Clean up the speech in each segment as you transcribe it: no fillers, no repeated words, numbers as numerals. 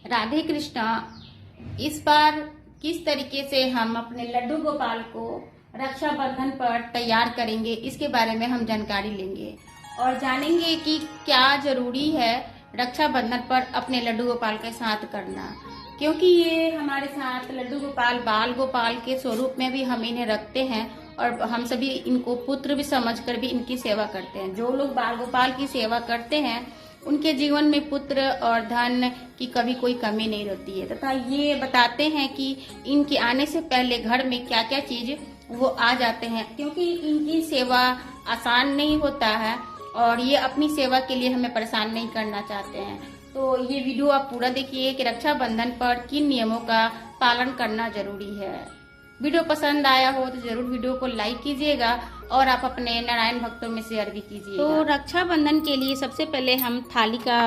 राधे कृष्णा। इस बार किस तरीके से हम अपने लड्डू गोपाल को रक्षाबंधन पर तैयार करेंगे, इसके बारे में हम जानकारी लेंगे और जानेंगे कि क्या जरूरी है रक्षाबंधन पर अपने लड्डू गोपाल के साथ करना, क्योंकि ये हमारे साथ लड्डू गोपाल बाल गोपाल के स्वरूप में भी हम इन्हें रखते हैं और हम सभी इनको पुत्र भी समझकर भी इनकी सेवा करते हैं। जो लोग बाल गोपाल की सेवा करते हैं उनके जीवन में पुत्र और धन की कभी कोई कमी नहीं रहती है, तथा ये बताते हैं कि इनके आने से पहले घर में क्या क्या चीज वो आ जाते हैं, क्योंकि इनकी सेवा आसान नहीं होता है और ये अपनी सेवा के लिए हमें परेशान नहीं करना चाहते हैं। तो ये वीडियो आप पूरा देखिए कि रक्षाबंधन पर किन नियमों का पालन करना जरूरी है। वीडियो पसंद आया हो तो जरूर वीडियो को लाइक कीजिएगा और आप अपने नारायण भक्तों में शेयर भी कीजिएगा। तो रक्षाबंधन के लिए सबसे पहले हम थाली का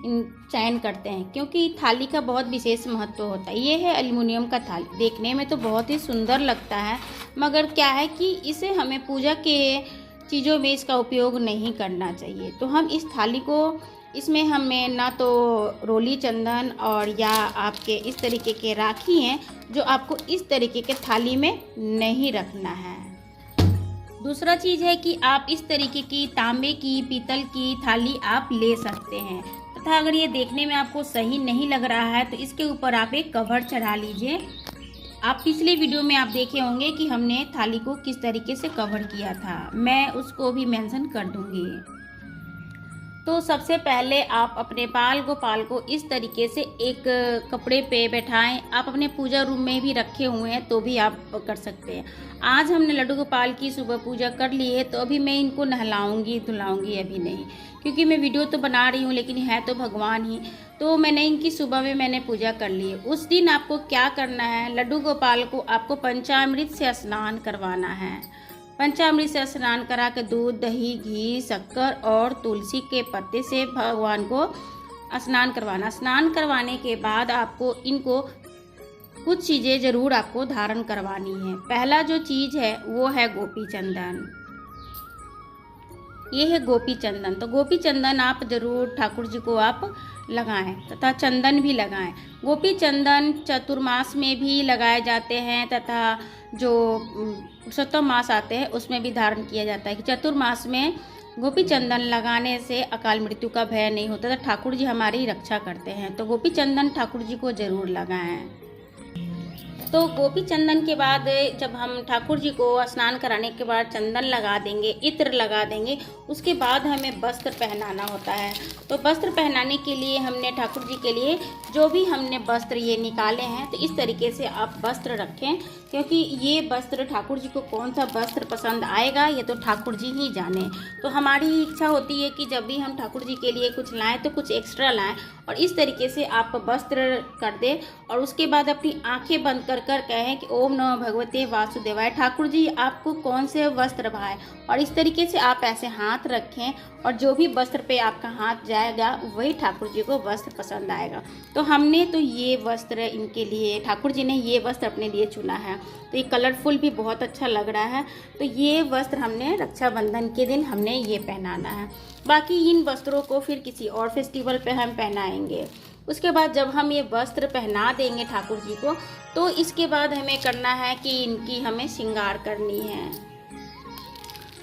चयन करते हैं, क्योंकि थाली का बहुत विशेष महत्व होता है। ये है एल्युमिनियम का थाली, देखने में तो बहुत ही सुंदर लगता है, मगर क्या है कि इसे हमें पूजा के चीज़ों में इसका उपयोग नहीं करना चाहिए। तो हम इस थाली को, इसमें हमें ना तो रोली चंदन और या आपके इस तरीके के राखी हैं जो आपको इस तरीके के थाली में नहीं रखना है। दूसरा चीज़ है कि आप इस तरीके की तांबे की, पीतल की थाली आप ले सकते हैं, तथा अगर ये देखने में आपको सही नहीं लग रहा है तो इसके ऊपर आप एक कवर चढ़ा लीजिए। आप पिछले वीडियो में आप देखे होंगे कि हमने थाली को किस तरीके से कवर किया था, मैं उसको भी मेंशन कर दूंगी। तो सबसे पहले आप अपने बाल गोपाल को इस तरीके से एक कपड़े पे बैठाएं। आप अपने पूजा रूम में भी रखे हुए हैं तो भी आप कर सकते हैं। आज हमने लड्डू गोपाल की सुबह पूजा कर ली है, तो अभी मैं इनको नहलाऊंगी धुलाऊंगी अभी नहीं, क्योंकि मैं वीडियो तो बना रही हूँ लेकिन है तो भगवान ही। तो मैंने इनकी सुबह में मैंने पूजा कर ली है। उस दिन आपको क्या करना है, लड्डू गोपाल को आपको पंचामृत से स्नान करवाना है। पंचामृत से स्नान करा के दूध, दही, घी, शक्कर और तुलसी के पत्ते से भगवान को स्नान करवाना। स्नान करवाने के बाद आपको इनको कुछ चीज़ें ज़रूर आपको धारण करवानी है। पहला जो चीज़ है वो है गोपी चंदन। ये है गोपी चंदन। तो गोपी चंदन आप जरूर ठाकुर जी को आप लगाएं तथा चंदन भी लगाएं। गोपी चंदन चतुर्मास में भी लगाए जाते हैं तथा जो पुरुषोत्तम मास आते हैं उसमें भी धारण किया जाता है कि चतुर्मास में गोपी चंदन लगाने से अकाल मृत्यु का भय नहीं होता, तो ठाकुर जी हमारी रक्षा करते हैं। तो गोपी चंदन ठाकुर जी को जरूर लगाएं। तो गोपी चंदन के बाद जब हम ठाकुर जी को स्नान कराने के बाद चंदन लगा देंगे, इत्र लगा देंगे, उसके बाद हमें वस्त्र पहनाना होता है। तो वस्त्र पहनाने के लिए हमने ठाकुर जी के लिए जो भी हमने वस्त्र ये निकाले हैं, तो इस तरीके से आप वस्त्र रखें, क्योंकि ये वस्त्र ठाकुर जी को कौन सा वस्त्र पसंद आएगा ये तो ठाकुर जी ही जाने। तो हमारी इच्छा होती है कि जब भी हम ठाकुर जी के लिए कुछ लाएं तो कुछ एक्स्ट्रा लाएं, और इस तरीके से आप वस्त्र कर दें और उसके बाद अपनी आंखें बंद कर कहें कि ओम नमो भगवते वासुदेवाय। ठाकुर जी आपको कौन से वस्त्र भाए, और इस तरीके से आप ऐसे हाथ रखें और जो भी वस्त्र पे आपका हाथ जाएगा वही ठाकुर जी को वस्त्र पसंद आएगा। तो हमने तो ये वस्त्र इनके लिए, ठाकुर जी ने ये वस्त्र अपने लिए चुना है, तो ये कलरफुल भी बहुत अच्छा लग रहा है। तो ये वस्त्र हमने रक्षाबंधन के दिन हमने ये पहनाना है। बाकी इन वस्त्रों को फिर किसी और फेस्टिवल पे हम पहनाएंगे। उसके बाद जब हम ये वस्त्र पहना देंगे ठाकुर जी को, तो इसके बाद हमें करना है कि इनकी हमें श्रृंगार करनी है।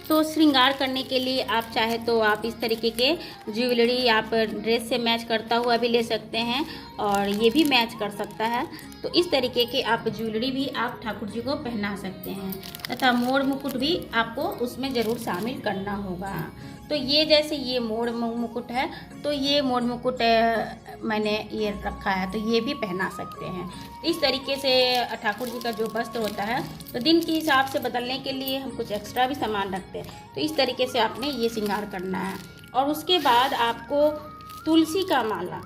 तो श्रृंगार करने के लिए आप चाहे तो आप इस तरीके के ज्वेलरी आप ड्रेस से मैच करता हुआ भी ले सकते हैं और ये भी मैच कर सकता है। तो इस तरीके के आप ज्वेलरी भी आप ठाकुर जी को पहना सकते हैं, तथा मोर मुकुट भी आपको उसमें ज़रूर शामिल करना होगा। तो ये जैसे ये मोर मुकुट है, तो ये मोर मुकुट मैंने ये रखा है, तो ये भी पहना सकते हैं। इस तरीके से ठाकुर जी का जो वस्त्र होता है, तो दिन के हिसाब से बदलने के लिए हम कुछ एक्स्ट्रा भी सामान रखते हैं। तो इस तरीके से आपने ये श्रृंगार करना है। और उसके बाद आपको तुलसी का माला,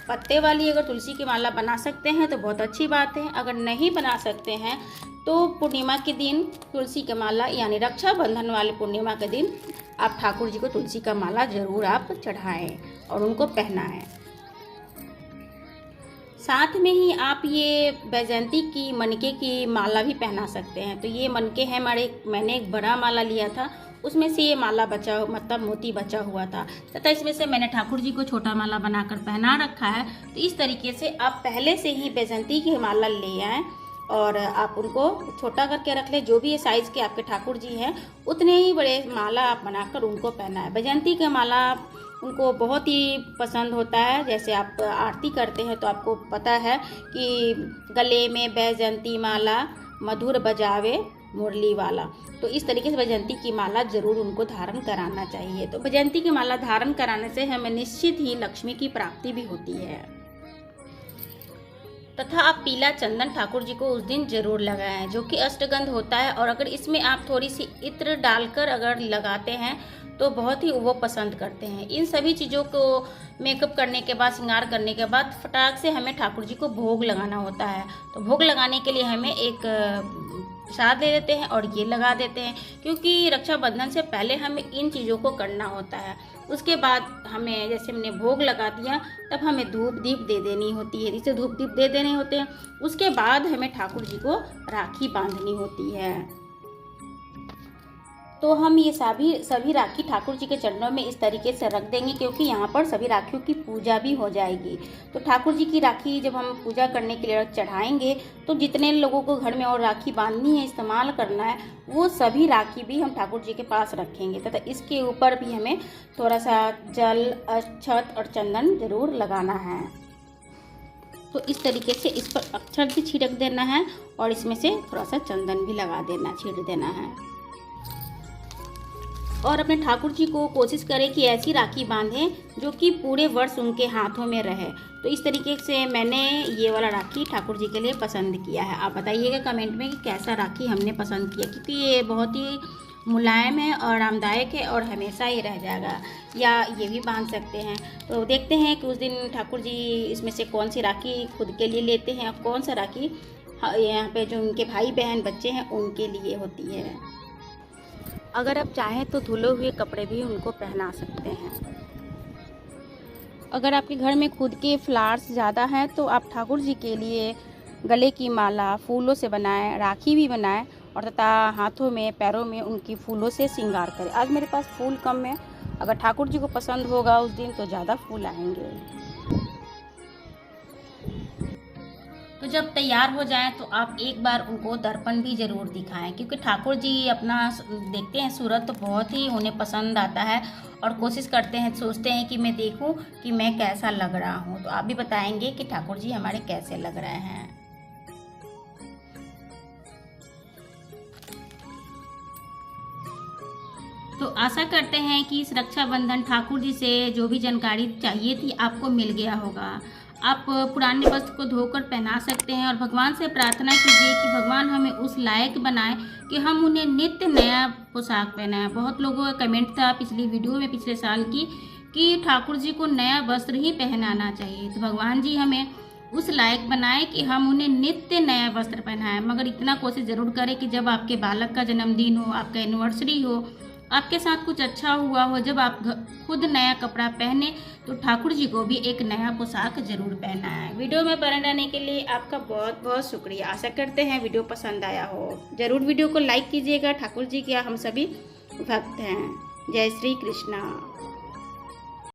पत्ते वाली अगर तुलसी की माला बना सकते हैं तो बहुत अच्छी बात है। अगर नहीं बना सकते हैं तो पूर्णिमा के दिन तुलसी का माला, यानी रक्षाबंधन वाले पूर्णिमा के दिन आप ठाकुर जी को तुलसी का माला जरूर आप चढ़ाएं और उनको पहनाएं। साथ में ही आप ये वैजयंती की मनके की माला भी पहना सकते हैं। तो ये मनके हैं मैंने एक बड़ा माला लिया था, उसमें से ये माला मतलब मोती बचा हुआ था तथा इसमें से मैंने ठाकुर जी को छोटा माला बनाकर पहना रखा है। तो इस तरीके से आप पहले से ही वैजयंती की माला ले आएँ और आप उनको छोटा करके रख लें। जो भी ये साइज़ के आपके ठाकुर जी हैं उतने ही बड़े माला आप बनाकर उनको पहनाएं। वैजयंती का माला उनको बहुत ही पसंद होता है। जैसे आप आरती करते हैं तो आपको पता है कि गले में वैजयंती माला मधुर बजावे मुरली वाला, तो इस तरीके से वैजयंती की माला जरूर उनको धारण कराना चाहिए। तो वैजयंती की माला धारण कराने से हमें निश्चित ही लक्ष्मी की प्राप्ति भी होती है। तथा आप पीला चंदन ठाकुर जी को उस दिन जरूर लगाएं, जो कि अष्टगंध होता है। और अगर इसमें आप थोड़ी सी इत्र डालकर अगर लगाते हैं तो बहुत ही वो पसंद करते हैं। इन सभी चीज़ों को मेकअप करने के बाद, श्रृंगार करने के बाद फटाक से हमें ठाकुर जी को भोग लगाना होता है। तो भोग लगाने के लिए हमें एक प्रसाद ले लेते हैं और ये लगा देते हैं, क्योंकि रक्षाबंधन से पहले हमें इन चीज़ों को करना होता है। उसके बाद हमें, जैसे हमने भोग लगा दिया, तब हमें धूप दीप दे देनी होती है। जिसे धूप दीप दे देने होते हैं, उसके बाद हमें ठाकुर जी को राखी बांधनी होती है। तो हम ये सभी राखी ठाकुर जी के चरणों में इस तरीके से रख देंगे, क्योंकि यहाँ पर सभी राखियों की पूजा भी हो जाएगी। तो ठाकुर जी की राखी जब हम पूजा करने के लिए चढ़ाएंगे तो जितने लोगों को घर में और राखी बांधनी है, इस्तेमाल करना है, वो सभी राखी भी हम ठाकुर जी के पास रखेंगे तथा इसके ऊपर भी हमें थोड़ा सा जल, अक्षत और चंदन जरूर लगाना है। तो इस तरीके से इस पर अक्षत भी छिड़क देना है और इसमें से थोड़ा सा चंदन भी लगा देना, छीट देना है। और अपने ठाकुर जी को कोशिश करें कि ऐसी राखी बांधें जो कि पूरे वर्ष उनके हाथों में रहे। तो इस तरीके से मैंने ये वाला राखी ठाकुर जी के लिए पसंद किया है। आप बताइएगा कमेंट में कि कैसा राखी हमने पसंद किया, क्योंकि ये बहुत ही मुलायम है और आरामदायक है और हमेशा ही रह जाएगा। या ये भी बांध सकते हैं। तो देखते हैं कि उस दिन ठाकुर जी इसमें से कौन सी राखी खुद के लिए लेते हैं और कौन सा राखी यहाँ पे जो उनके भाई बहन बच्चे हैं उनके लिए होती है। अगर आप चाहें तो धुले हुए कपड़े भी उनको पहना सकते हैं। अगर आपके घर में खुद के फ्लावर्स ज़्यादा हैं तो आप ठाकुर जी के लिए गले की माला फूलों से बनाएं, राखी भी बनाएं और तथा हाथों में, पैरों में उनकी फूलों से श्रृंगार करें। आज मेरे पास फूल कम है, अगर ठाकुर जी को पसंद होगा उस दिन तो ज़्यादा फूल आएंगे। तो जब तैयार हो जाएं तो आप एक बार उनको दर्पण भी ज़रूर दिखाएं, क्योंकि ठाकुर जी अपना देखते हैं सूरत तो बहुत ही उन्हें पसंद आता है और कोशिश करते हैं, सोचते हैं कि मैं देखूं कि मैं कैसा लग रहा हूं। तो आप भी बताएंगे कि ठाकुर जी हमारे कैसे लग रहे हैं। तो आशा करते हैं कि इस रक्षाबंधन ठाकुर जी से जो भी जानकारी चाहिए थी आपको मिल गया होगा। आप पुराने वस्त्र को धोकर पहना सकते हैं और भगवान से प्रार्थना कीजिए कि भगवान हमें उस लायक बनाए कि हम उन्हें नित्य नया पोशाक पहनाएं। बहुत लोगों का कमेंट था पिछली वीडियो में पिछले साल की कि ठाकुर जी को नया वस्त्र ही पहनाना चाहिए। तो भगवान जी हमें उस लायक बनाए कि हम उन्हें नित्य नया वस्त्र पहनाएं। मगर इतना कोशिश ज़रूर करें कि जब आपके बालक का जन्मदिन हो, आपका एनिवर्सरी हो, आपके साथ कुछ अच्छा हुआ हो, जब आप खुद नया कपड़ा पहने तो ठाकुर जी को भी एक नया पोशाक जरूर पहना है। वीडियो में बने रहने के लिए आपका बहुत बहुत शुक्रिया। आशा करते हैं वीडियो पसंद आया हो। जरूर वीडियो को लाइक कीजिएगा। ठाकुर जी के हम सभी भक्त हैं। जय श्री कृष्णा।